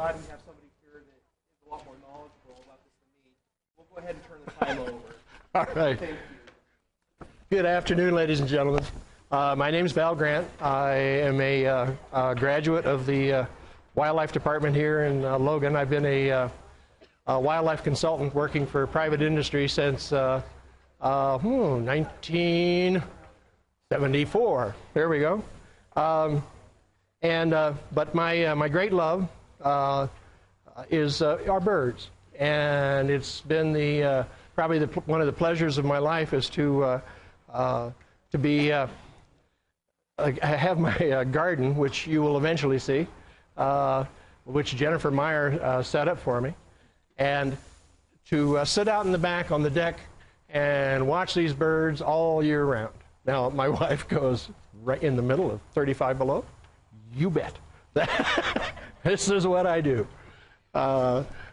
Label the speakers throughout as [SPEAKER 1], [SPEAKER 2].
[SPEAKER 1] glad we have somebody here that is a lot more knowledgeable about this than me. We'll go ahead and turn the time over.
[SPEAKER 2] All right.
[SPEAKER 1] Thank you.
[SPEAKER 2] Good afternoon, ladies and gentlemen. My name is Val Grant. I am a graduate of the Wildlife Department here in Logan. I've been a wildlife consultant working for private industry since 1974. There we go. But my great love is our birds, and it's been probably one of the pleasures of my life is to have my garden, which you will eventually see, which Jennifer Meyer set up for me, and to sit out in the back on the deck and watch these birds all year round. Now, my wife goes right in the middle of 35 below. You bet. This is what I do.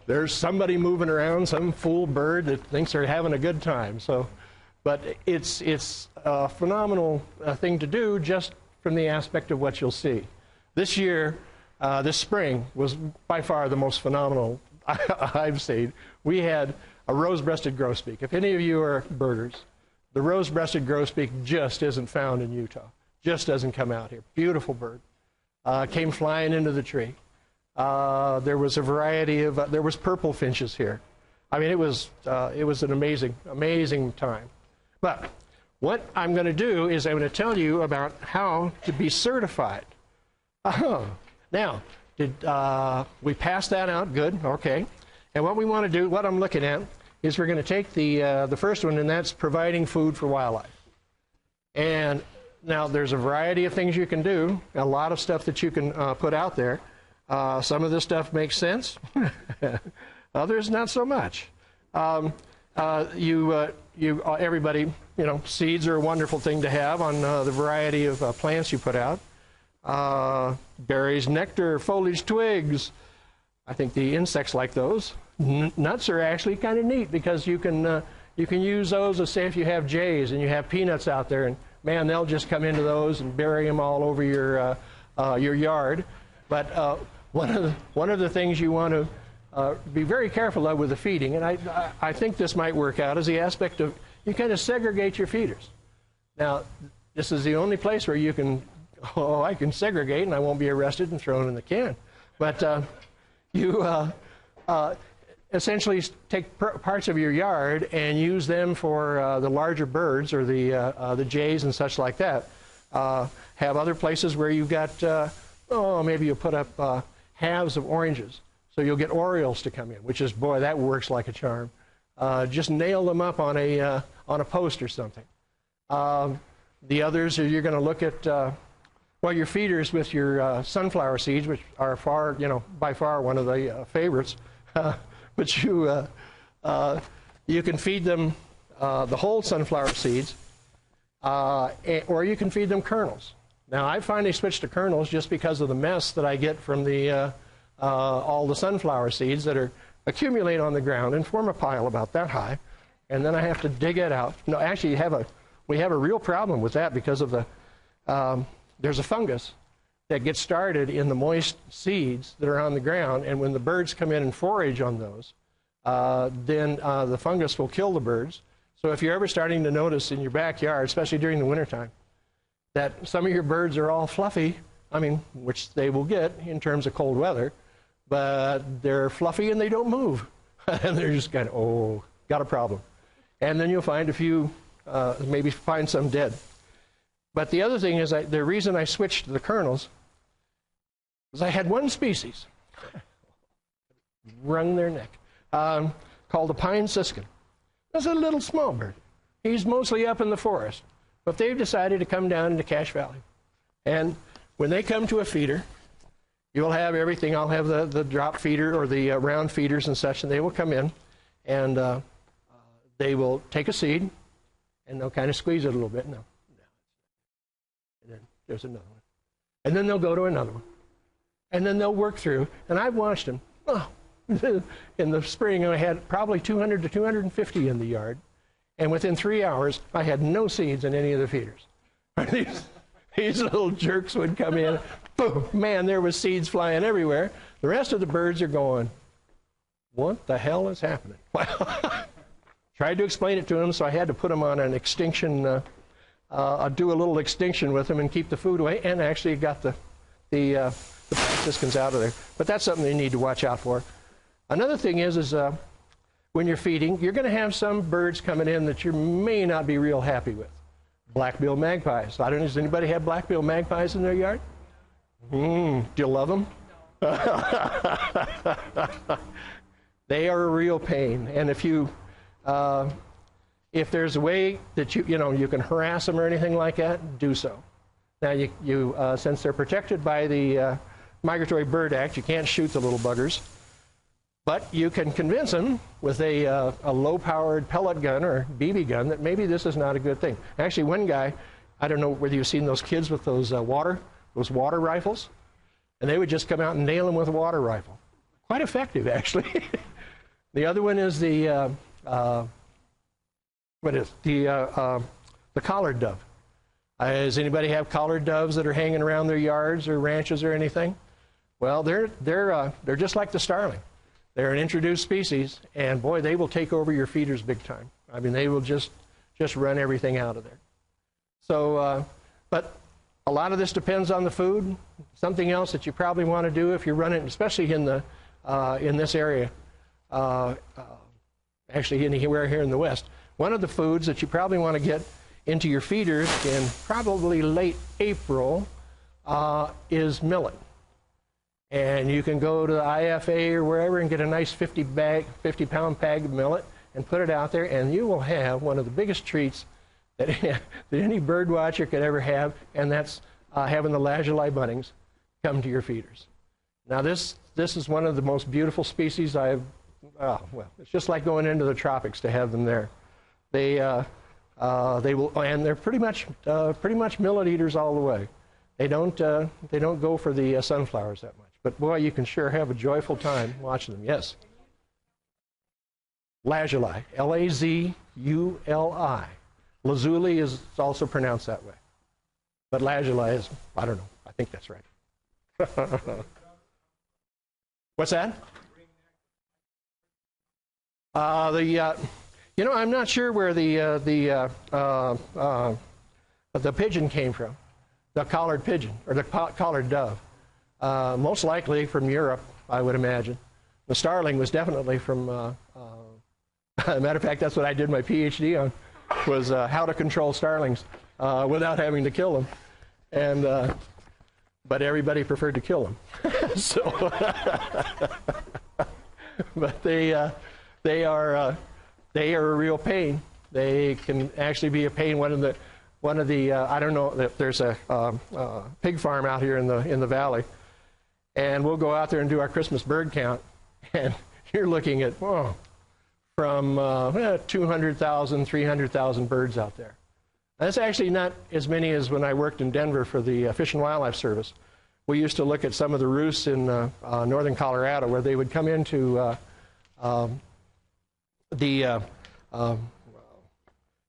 [SPEAKER 2] There's somebody moving around, some fool bird that thinks they're having a good time. But it's a phenomenal thing to do just from the aspect of what you'll see. This year, this spring, was by far the most phenomenal I've seen. We had a rose-breasted grosbeak. If any of you are birders, the rose-breasted grosbeak just isn't found in Utah. Just doesn't come out here. Beautiful bird. Came flying into the tree. There was a variety of, there was purple finches here. I mean, it was an amazing time. But what I'm going to do is I'm going to tell you about how to be certified. Now, we passed that out? Good, okay. And what we want to do, what I'm looking at, is we're going to take the first one, and that's providing food for wildlife. And now there's a variety of things you can do, a lot of stuff that you can put out there. Some of this stuff makes sense, others not so much. Everybody, seeds are a wonderful thing to have on the variety of plants you put out. Berries, nectar, foliage, twigs. I think the insects like those. Nuts are actually kind of neat because you can use those, let's say if you have jays and you have peanuts out there, and man, they'll just come into those and bury them all over your yard. But one of the things you want to be very careful of with the feeding, and I think this might work out, is the aspect of you kind of segregate your feeders. Now, this is the only place where you can, I can segregate and I won't be arrested and thrown in the can. But you essentially take parts of your yard and use them for the larger birds or the jays and such like that. Have other places where you've got, maybe you'll put up halves of oranges. So you'll get orioles to come in, which is, boy, that works like a charm. Just nail them up on a post or something. The others are you're going to look at, your feeders with your sunflower seeds, which are by far one of the favorites. But you can feed them the whole sunflower seeds, or you can feed them kernels. Now, I finally switched to kernels just because of the mess that I get from all the sunflower seeds that accumulate on the ground and form a pile about that high, and then I have to dig it out. No, actually, we have a real problem with that because of there's a fungus that gets started in the moist seeds that are on the ground, and when the birds come in and forage on those, then the fungus will kill the birds. So if you're ever starting to notice in your backyard, especially during the wintertime, that some of your birds are all fluffy, which they will get in terms of cold weather, but they're fluffy and they don't move. And they're just kind of, got a problem. And then you'll find a few, maybe find some dead. But the other thing is, the reason I switched to the kernels was I had one species, wrung their neck, called the pine siskin. That's a little small bird. He's mostly up in the forest, but they've decided to come down into Cache Valley. And when they come to a feeder, you'll have everything. I'll have the drop feeder or the round feeders and such, and they will come in, and they will take a seed, and they'll kind of squeeze it a little bit. No. And then there's another one. And then they'll go to another one. And then they'll work through. And I've watched them. In the spring, I had probably 200 to 250 in the yard. And within 3 hours, I had no seeds in any of the feeders. These little jerks would come in. Boom, man, there was seeds flying everywhere. The rest of the birds are going, what the hell is happening? Tried to explain it to them, so I had to put them on an extinction, do a little extinction with them and keep the food away, and actually got the Siskins out of there. But that's something you need to watch out for. Another thing is when you're feeding, you're going to have some birds coming in that you may not be real happy with. BlackBill Magpies. I don't know, does anybody have BlackBill Magpies in their yard? Do you love them? They are a real pain, and if there's a way that you can harass them or anything like that, do so. Now, since they're protected by the Migratory Bird Act, you can't shoot the little buggers, but you can convince them with a low-powered pellet gun or BB gun that maybe this is not a good thing. Actually, one guy, I don't know whether you've seen those kids with those water rifles, and they would just come out and nail them with a water rifle. Quite effective, actually. The other one is the collared dove. Does anybody have collared doves that are hanging around their yards or ranches or anything? Well, they're just like the starling. They're an introduced species, and boy, they will take over your feeders big time. I mean, they will just run everything out of there. So, but a lot of this depends on the food. Something else that you probably want to do if you're running, especially in this area, actually anywhere here in the West, one of the foods that you probably want to get into your feeders in probably late April is millet. And you can go to the IFA or wherever and get a nice 50-pound bag of millet and put it out there, and you will have one of the biggest treats that any bird watcher could ever have, and that's having the Lazuli buntings come to your feeders. Now this is one of the most beautiful species it's just like going into the tropics to have them there. They will, and they're pretty much millet eaters all the way. They don't go for the sunflowers that much. But boy, you can sure have a joyful time watching them. Yes. Lazuli, Lazuli. Lazuli is also pronounced that way. But Lazuli is, I don't know, I think that's right. What's that? I'm not sure where the pigeon came from, the collared pigeon, or the collared dove. Most likely from Europe, I would imagine. The starling was definitely from, matter of fact, that's what I did my PhD on, was how to control starlings without having to kill them. And, but everybody preferred to kill them. But they are a real pain. They can actually be a pain. One of the I don't know, there's a pig farm out here in the valley, and we'll go out there and do our Christmas bird count, and you're looking at from 200,000, 300,000 birds out there. That's actually not as many as when I worked in Denver for the Fish and Wildlife Service. We used to look at some of the roosts in northern Colorado where they would come into the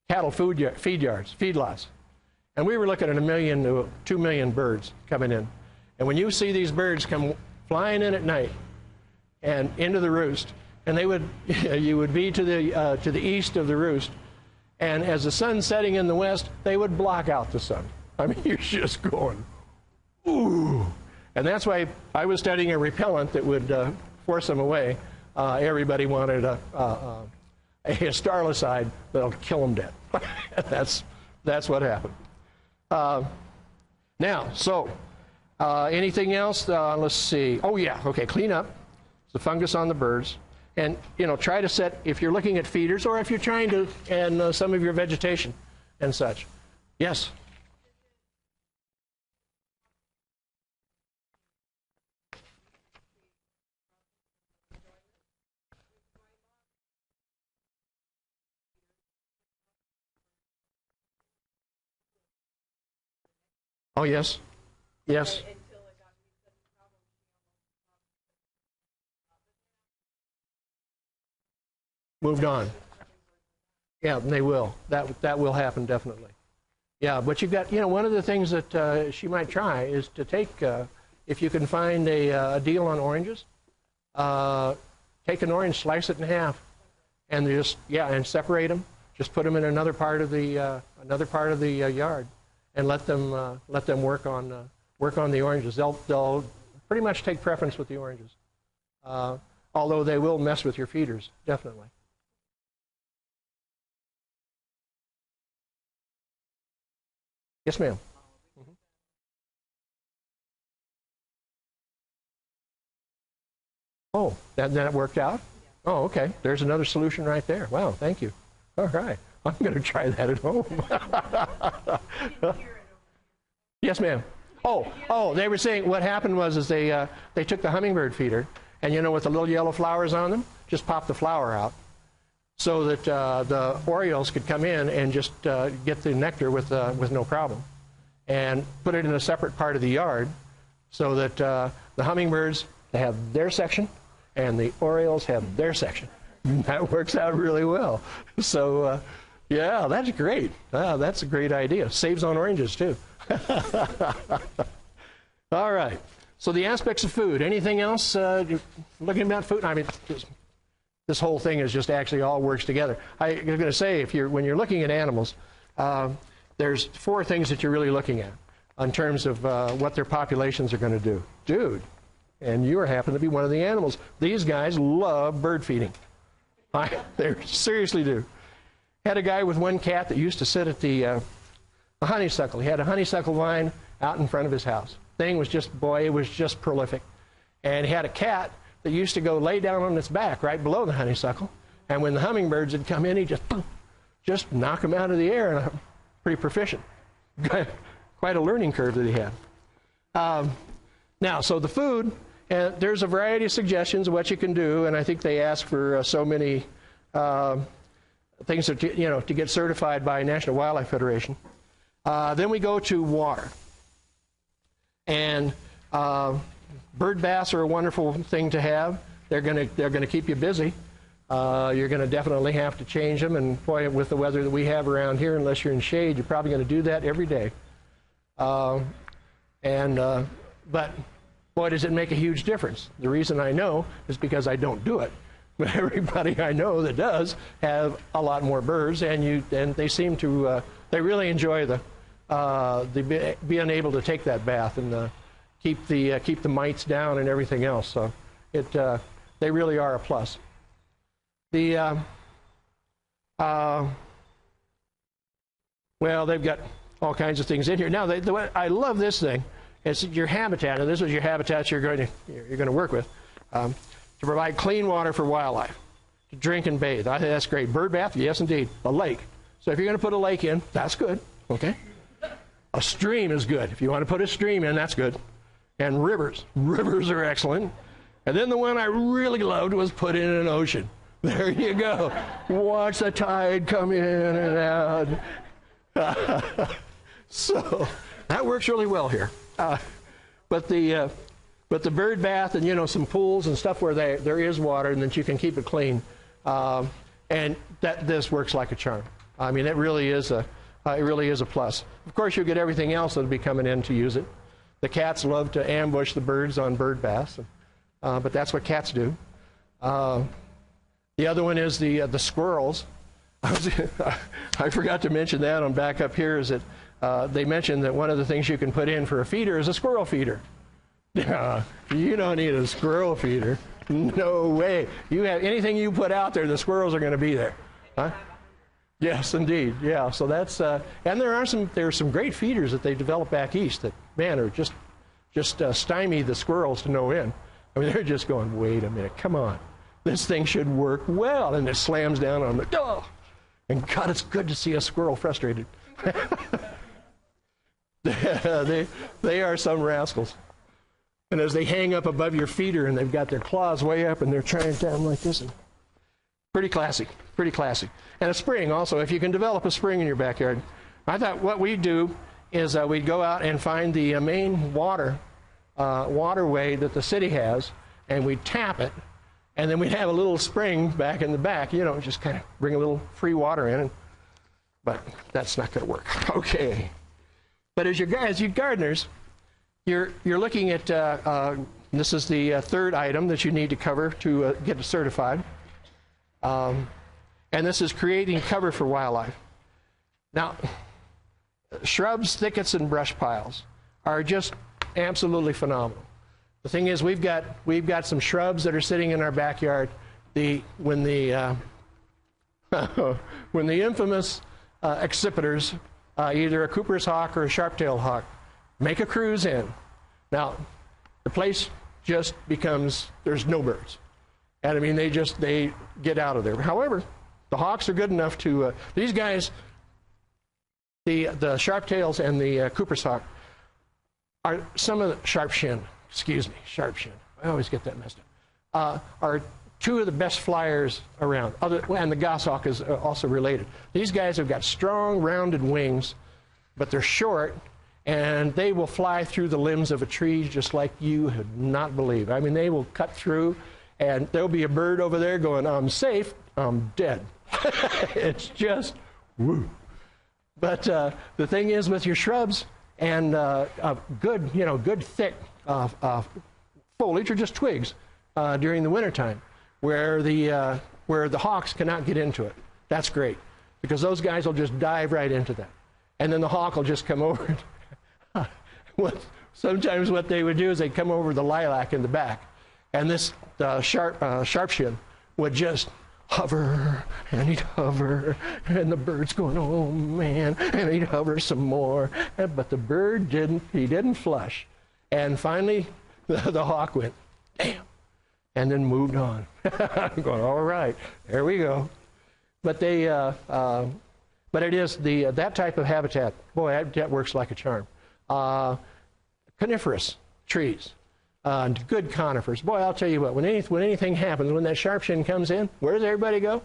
[SPEAKER 2] cattle feedlots. And we were looking at 1 million to 2 million birds coming in. And when you see these birds come flying in at night and into the roost, and you would be to the east of the roost, and as the sun's setting in the west, they would block out the sun. I mean, you're just going, ooh. And that's why I was studying a repellent that would force them away. Everybody wanted a starlicide that'll kill them dead. That's what happened. Anything else? Let's see. Oh yeah, okay. Clean up the fungus on the birds, and try to set, if you're looking at feeders or if you're trying to, and some of your vegetation and such. Yes. Oh, yes. Yes. Moved on. Yeah, they will. That will happen, definitely. Yeah, but you've got, one of the things that she might try is to take if you can find a deal on oranges, take an orange, slice it in half, and and separate them. Just put them in another part of the yard, and let them work on the oranges. They'll pretty much take preference with the oranges, although they will mess with your feeders, definitely. Yes, ma'am. Oh, that worked out? Oh, okay. There's another solution right there. Wow, thank you. All right. I'm going to try that at home. Yes, ma'am. Oh, they were saying what happened was they took the hummingbird feeder, and with the little yellow flowers on them, just pop the flower out so that the orioles could come in and just get the nectar with no problem, and put it in a separate part of the yard so that the hummingbirds, they have their section and the orioles have their section. That works out really well. So, yeah, that's great. That's a great idea. Saves on oranges, too. All right. So the aspects of food. Anything else? Looking at food? I mean, this whole thing is just actually all works together. I was going to say, when you're looking at animals, there's 4 things that you're really looking at in terms of what their populations are going to do. Dude, and you happen to be one of the animals. These guys love bird feeding. They seriously do. Had a guy with one cat that used to sit at the honeysuckle. He had a honeysuckle vine out in front of his house. Thing was just, boy, it was just prolific. And he had a cat that used to go lay down on its back right below the honeysuckle. And when the hummingbirds would come in, he'd just knock them out of the air. And pretty proficient. Quite a learning curve that he had. Now, so the food, there's a variety of suggestions of what you can do, and I think they ask for so many things to get certified by National Wildlife Federation. Then we go to water, and bird baths are a wonderful thing to have. They're going to keep you busy. You're going to definitely have to change them, and boy, with the weather that we have around here, unless you're in shade, you're probably going to do that every day. But boy, does it make a huge difference. The reason I know is because I don't do it. But everybody I know that does have a lot more birds, and they seem to they really enjoy the being able to take that bath and keep the mites down and everything else. So they really are a plus. Well, they've got all kinds of things in here. Now, I love this thing. It's your habitat, and this is your habitat you're going to work with, to provide clean water for wildlife, to drink and bathe. I think that's great. Bird bath, yes, indeed. A lake. So if you're going to put a lake in, that's good. Okay. A stream is good. If you want to put a stream in, that's good. And rivers. Rivers are excellent. And then the one I really loved was put in an ocean. There you go. Watch the tide come in and out. So that works really well here. But the bird bath and some pools and stuff where there is water and that you can keep it clean, and this works like a charm. I mean, it really is a plus. Of course, you'll get everything else that'll be coming in to use it. The cats love to ambush the birds on bird baths, but that's what cats do. The other one is the squirrels. I forgot to mention that on back up here is that they mentioned that one of the things you can put in for a feeder is a squirrel feeder. You don't need a squirrel feeder. No way. You have anything you put out there, the squirrels are going to be there. Huh? Yes, indeed. Yeah. So that's and there are some great feeders that they develop back east that are just stymie the squirrels to no end. I mean, they're just going, wait a minute, come on, this thing should work well, and it slams down on the and God, it's good to see a squirrel frustrated. They are some rascals. And as they hang up above your feeder and they've got their claws way up and they're trying down like this, and pretty classy, pretty classy. And a spring also, if you can develop a spring in your backyard. I thought what we'd do is we'd go out and find the main waterway that the city has, and we'd tap it, and then we'd have a little spring back in the back, just kind of bring a little free water in. But that's not going to work. Okay. But as you gardeners, you're looking at, this is the third item that you need to cover to get it certified. And this is creating cover for wildlife. Now, shrubs, thickets, and brush piles are just absolutely phenomenal. The thing is, we've got some shrubs that are sitting in our backyard. When the infamous accipiters, either a Cooper's hawk or a sharp-tailed hawk, make a cruise in. Now, the place just becomes, there's no birds. And I mean, they get out of there. However, the hawks are good enough to, these guys, the sharp-tails and the Cooper's hawk are some of the sharp-shin, I always get that messed up, are two of the best flyers around, and the goshawk is also related. These guys have got strong, rounded wings, but they're short, and they will fly through the limbs of a tree just like you would not believe. I mean, they will cut through, and there'll be a bird over there going, I'm safe, I'm dead. It's just, woo. But the thing is, with your shrubs and good thick foliage or just twigs during the wintertime, where the hawks cannot get into it, that's great, because those guys will just dive right into that, and then the hawk will just come over. Sometimes what they would do is they'd come over the lilac in the back, and this sharpshin would just hover, and he'd hover, and the bird's going, oh man, and he'd hover some more, but the bird didn't flush, and finally the hawk went, damn, and then moved on. I'm going, all right, there we go. But but it is that type of habitat. Boy, that works like a charm. Coniferous trees, good conifers. Boy, I'll tell you what, when anything happens, when that sharpshin comes in, where does everybody go?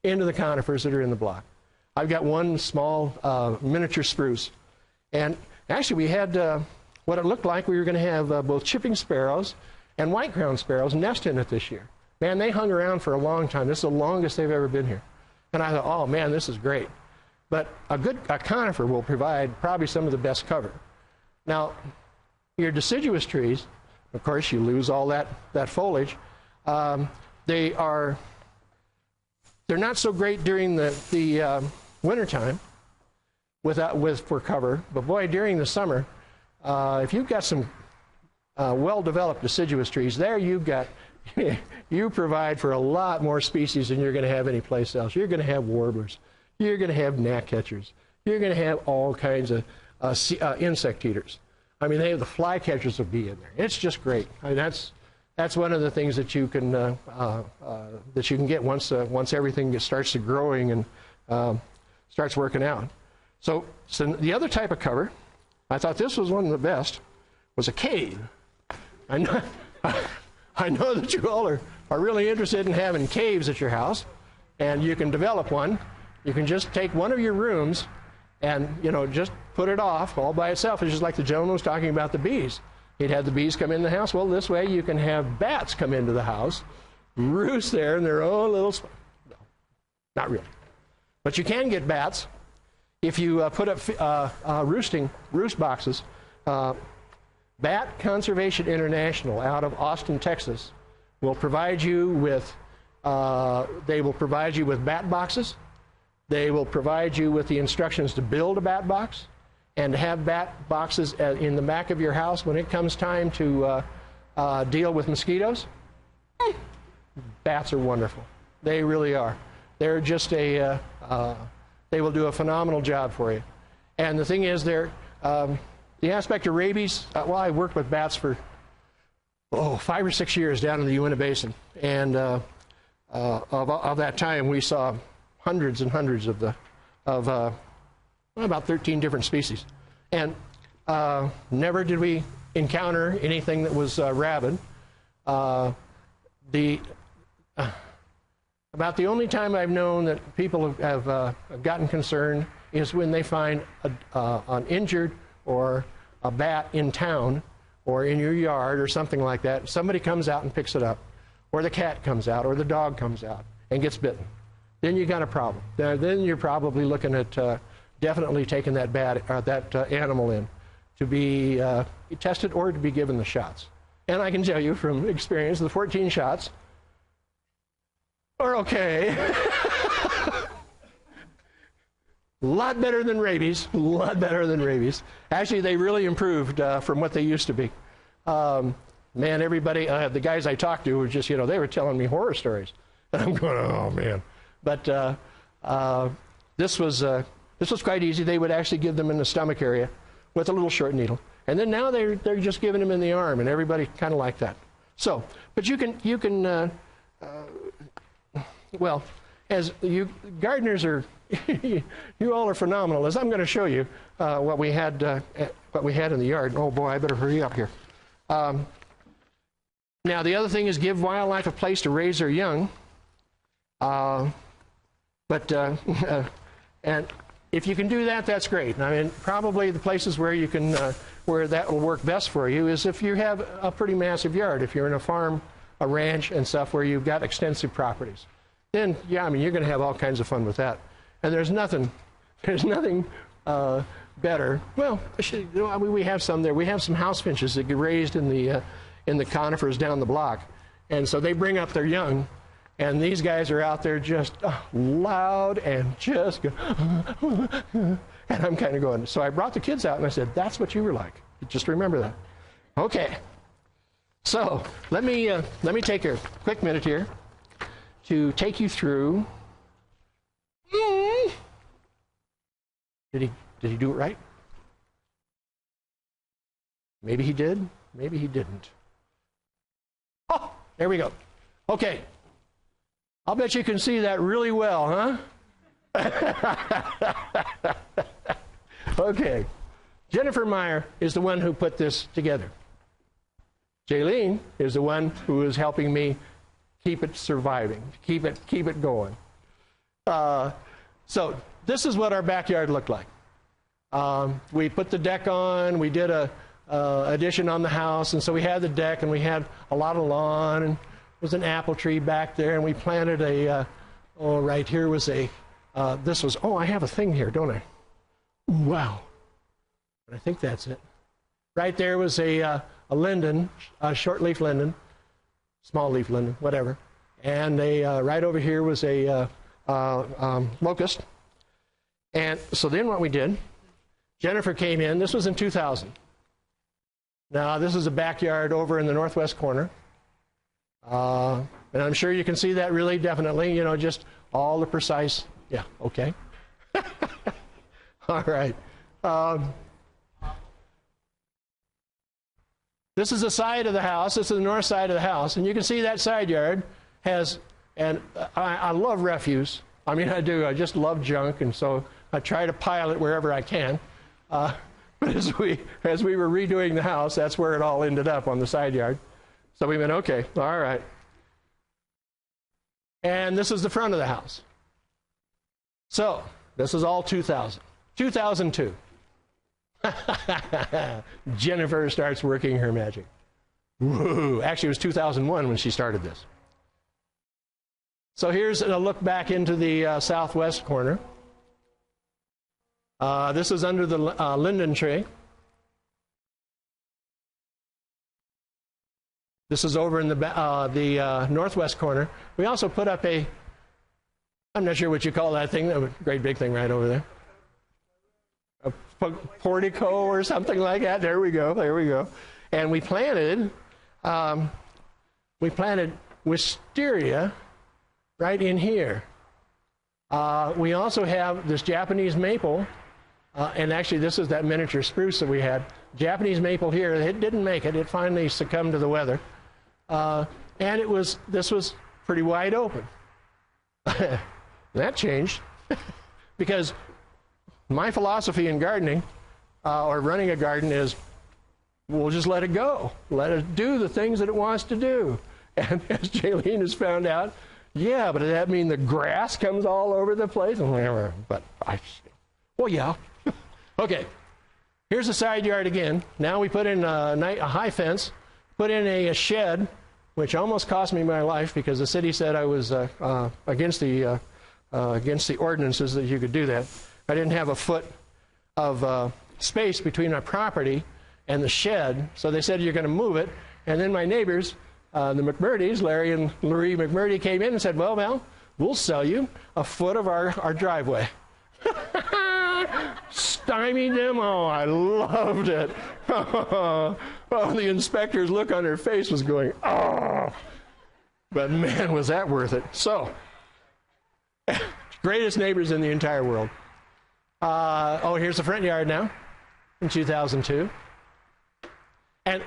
[SPEAKER 2] Into the conifers that are in the block. I've got one small miniature spruce, and actually we had what it looked like we were going to have both chipping sparrows and white-crowned sparrows nest in it this year. Man, they hung around for a long time. This is the longest they've ever been here. And I thought, oh man, this is great. But a conifer will provide probably some of the best cover. Now, your deciduous trees, of course, you lose all that foliage. They're not so great during the wintertime for cover, but boy, during the summer, if you've got some well-developed deciduous trees, there you provide for a lot more species than you're going to have anyplace else. You're going to have warblers, you're going to have gnatcatchers, you're going to have all kinds of insect eaters. I mean, the flycatchers will be in there. It's just great. I mean, that's one of the things that you can get once everything starts to growing and starts working out. So the other type of cover, I thought this was one of the best, was a cave. I know that you all are really interested in having caves at your house, and you can develop one. You can just take one of your rooms and, just put it off all by itself. It's just like the gentleman was talking about the bees. He'd have the bees come in the house. Well, this way you can have bats come into the house, roost there in their own little spot. No, not really. But you can get bats if you put up roost boxes. Bat Conservation International out of Austin, Texas, will provide you with bat boxes. They will provide you with the instructions to build a bat box and to have bat boxes in the back of your house when it comes time to deal with mosquitoes. Bats are wonderful. They really are. They're just they will do a phenomenal job for you. And the thing is, the aspect of rabies, I worked with bats for 5 or 6 years down in the Uinta Basin, and of that time we saw hundreds and hundreds of about 13 different species, and never did we encounter anything that was rabid. About the only time I've known that people have gotten concerned is when they find an injured or a bat in town or in your yard or something like that. Somebody comes out and picks it up, or the cat comes out, or the dog comes out and gets bitten. Then you got a problem. Then you're probably looking at definitely taking that animal in. to be tested or to be given the shots. And I can tell you from experience, the 14 shots are okay. A lot better than rabies, a lot better than rabies. Actually, they really improved from what they used to be. Man, everybody, the guys I talked to were just, they were telling me horror stories. And I'm going, oh, man. But this was quite easy. They would actually give them in the stomach area with a little short needle. And then now they're just giving them in the arm, and everybody kind of like that. So, but you can well, as you gardeners are, you all are phenomenal. As I'm going to show you what we had in the yard. Oh boy, I better hurry up here. Now the other thing is give wildlife a place to raise their young. And if you can do that, that's great. I mean, probably the places where you can, where that will work best for you is if you have a pretty massive yard. If you're in a farm, a ranch, and stuff where you've got extensive properties, then yeah, I mean, you're going to have all kinds of fun with that. And there's nothing better. Well, we have some there. We have some house finches that get raised in the conifers down the block, and so they bring up their young. And these guys are out there just loud and just go, and I'm kind of going. So I brought the kids out and I said, that's what you were like. Just remember that. Okay. So let me take a quick minute here to take you through. Did he do it right? Maybe he did. Maybe he didn't. Oh, there we go. Okay. I'll bet you can see that really well, huh? Okay. Jennifer Meyer is the one who put this together. Jaylene is the one who is helping me keep it surviving, keep it going. So this is what our backyard looked like. We put the deck on. We did a addition on the house, and so we had the deck, and we had a lot of lawn, and was an apple tree back there, and we planted right here was I have a thing here, don't I? Wow. I think that's it. Right there was a linden, a short leaf linden, small leaf linden, whatever. And right over here was a locust. And so then what we did, Jennifer came in. This was in 2000. Now, this is a backyard over in the northwest corner. And I'm sure you can see that really definitely, just all the precise, yeah, okay. All right. This is the side of the house. This is the north side of the house. And you can see that side yard has, and I love refuse. I mean, I do. I just love junk. And so I try to pile it wherever I can. But as we were redoing the house, that's where it all ended up, on the side yard. So we went, okay, all right. And this is the front of the house. So this is all 2000. 2002. Jennifer starts working her magic. Woo! Actually, it was 2001 when she started this. So here's a look back into the southwest corner. This is under the linden tree. This is over in the northwest corner. We also put up I'm not sure what you call that thing, a great big thing right over there. A portico or something like that. There we go. And we planted wisteria right in here. We also have this Japanese maple, and actually this is that miniature spruce that we had. Japanese maple here. It didn't make it. It finally succumbed to the weather. And this was pretty wide open. That changed because my philosophy in gardening or running a garden is we'll just let it go. Let it do the things that it wants to do. And as Jaylene has found out, yeah, but does that mean the grass comes all over the place? But yeah. Okay, here's the side yard again. Now we put in a high fence, put in a shed, which almost cost me my life because the city said I was against the ordinances that you could do that. I didn't have a foot of space between my property and the shed. So they said, you're going to move it. And then my neighbors, the McMurtys, Larry and Marie McMurty, came in and said, well, Val, we'll sell you a foot of our driveway. Stymied them. Oh, I loved it. Oh, the inspector's look on their face was going, oh. But man, was that worth it. So, greatest neighbors in the entire world. Here's the front yard now in 2002. And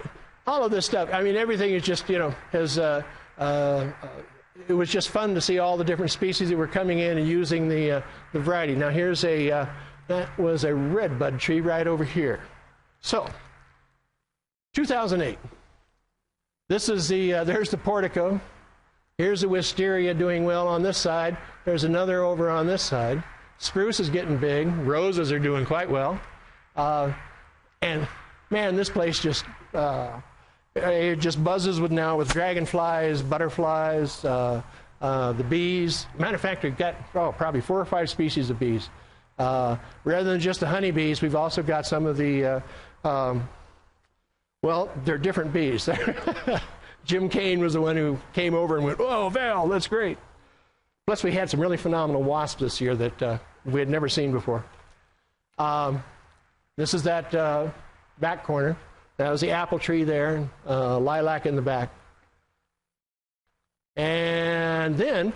[SPEAKER 2] all of this stuff, I mean, everything is just, it was just fun to see all the different species that were coming in and using the variety. Now, here's that was a redbud tree right over here. So, 2008. This is there's the portico. Here's the wisteria doing well on this side. There's another over on this side. Spruce is getting big. Roses are doing quite well. And man, this place just it just buzzes with dragonflies, butterflies, the bees. Matter of fact, we've got probably 4 or 5 species of bees. Rather than just the honeybees, we've also got some of the they're different bees. Jim Kane was the one who came over and went, "Oh, Val, that's great." Plus, we had some really phenomenal wasps this year that we had never seen before. This is that back corner. That was the apple tree there, lilac in the back. And then,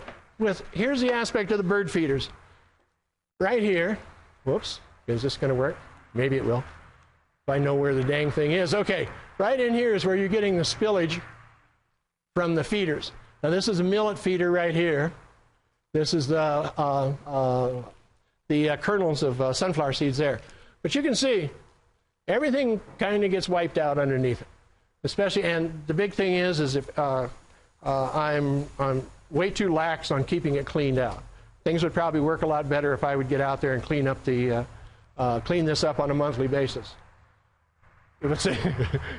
[SPEAKER 2] here's the aspect of the bird feeders. Right here, whoops, is this going to work? Maybe it will. If I know where the dang thing is. Okay, right in here is where you're getting the spillage from the feeders. Now, this is a millet feeder right here. This is the kernels of sunflower seeds there. But you can see everything kind of gets wiped out underneath it. Especially, and the big thing is if I'm way too lax on keeping it cleaned out. Things would probably work a lot better if I would get out there and clean this up on a monthly basis. If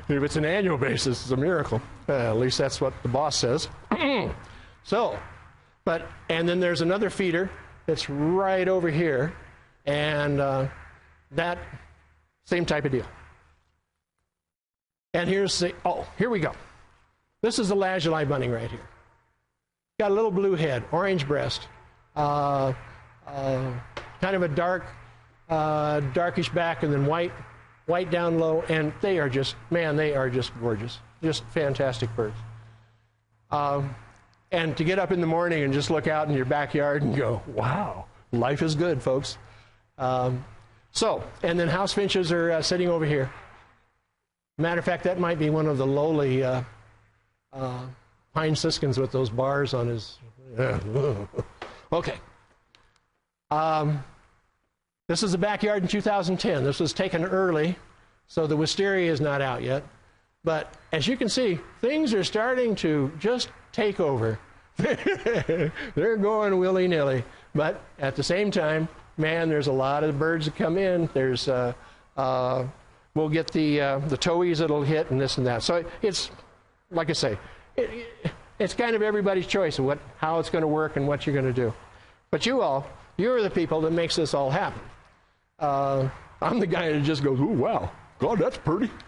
[SPEAKER 2] it's an annual basis, it's a miracle. At least that's what the boss says. And then there's another feeder that's right over here, and that same type of deal. And here we go. This is the lazuli bunting right here. Got a little blue head, orange breast, kind of a darkish back, and then white down low, and they are just gorgeous. Just fantastic birds. And to get up in the morning and just look out in your backyard and go, wow, life is good, folks. And then house finches are sitting over here. Matter of fact, that might be one of the lowly pine siskins with those bars on his... Okay. This is the backyard in 2010. This was taken early, so the wisteria is not out yet. But as you can see, things are starting to just take over. They're going willy-nilly. But at the same time, man, there's a lot of birds that come in. There's we'll get the towhees that'll hit and this and that. So it's, like I say, it's kind of everybody's choice of how it's going to work and what you're going to do. But you're the people that makes this all happen. I'm the guy that just goes, "Ooh, wow, God, that's pretty."